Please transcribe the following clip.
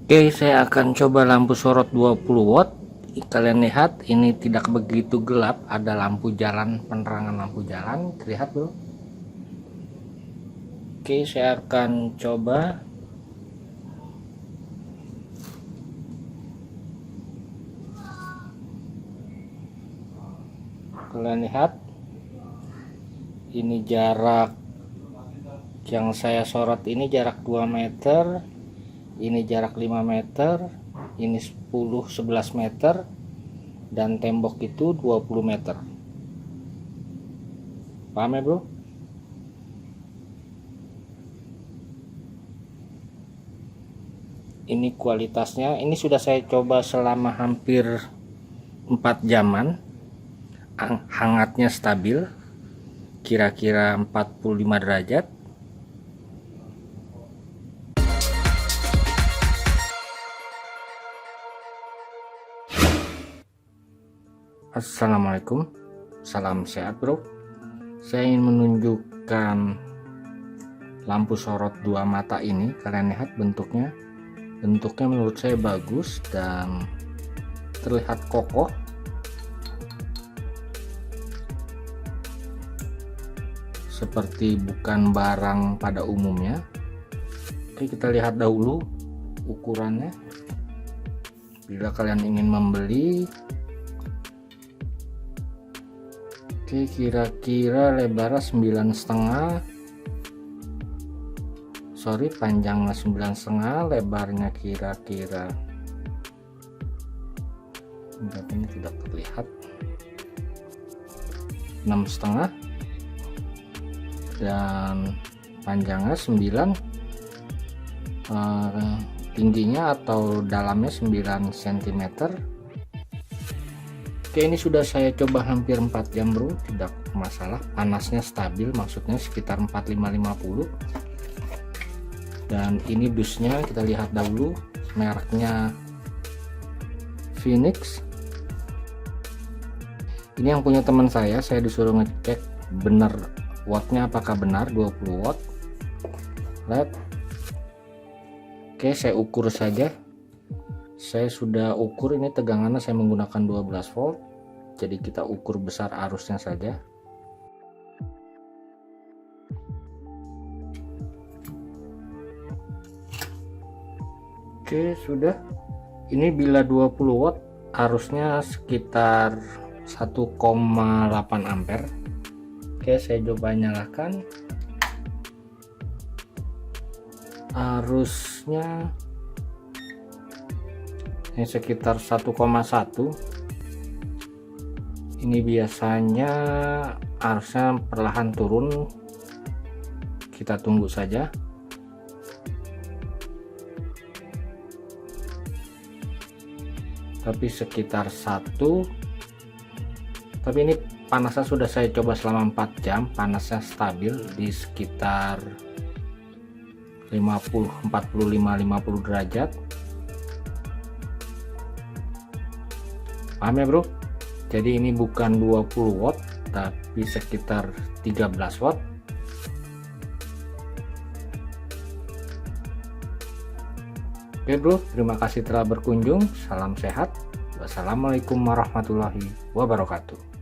Oke, saya akan coba lampu sorot 20 watt. Kalian lihat ini tidak begitu gelap, ada lampu jalan, penerangan lampu jalan terlihat bro. Oke, saya akan coba. Kalian lihat ini jarak yang saya sorot, ini jarak 2 meter, ini jarak 5 meter, ini 10-11 meter, dan tembok itu 20 meter. Paham ya bro? Ini kualitasnya, ini sudah saya coba selama hampir 4 jaman. Hangatnya stabil, kira-kira 45 derajat. Assalamualaikum, salam sehat bro. Saya ingin menunjukkan lampu sorot 2 mata ini. Kalian lihat bentuknya menurut saya bagus dan terlihat kokoh. Seperti bukan barang pada umumnya. Oke, kita lihat dahulu ukurannya. Bila kalian ingin membeli, oke, kira-kira lebarnya 9,5, panjangnya 9,5, lebarnya kira-kira, ini tidak terlihat, 6,5, dan panjangnya 9, tingginya atau dalamnya 9 cm. Oke, ini sudah saya coba hampir 4 jam bro, tidak masalah, panasnya stabil, maksudnya sekitar 45-50. Dan ini dusnya kita lihat dahulu, mereknya Phoenix. Ini yang punya teman saya disuruh ngecek benar wattnya apakah benar 20 watt. Lihat. Oke, saya ukur saja. Saya sudah ukur, ini tegangannya saya menggunakan 12 volt. Jadi kita ukur besar arusnya saja. Oke, sudah. Ini bila 20 watt arusnya sekitar 1,8 ampere. Oke, saya coba nyalakan. Arusnya ini sekitar 1,1. Ini biasanya arusnya perlahan turun, kita tunggu saja. Tapi sekitar 1. Tapi ini panasnya sudah saya coba selama 4 jam, panasnya stabil di sekitar 45-50 derajat. Paham ya bro? Jadi ini bukan 20 watt tapi sekitar 13 watt. Oke bro, terima kasih telah berkunjung. Salam sehat. Wassalamualaikum warahmatullahi wabarakatuh.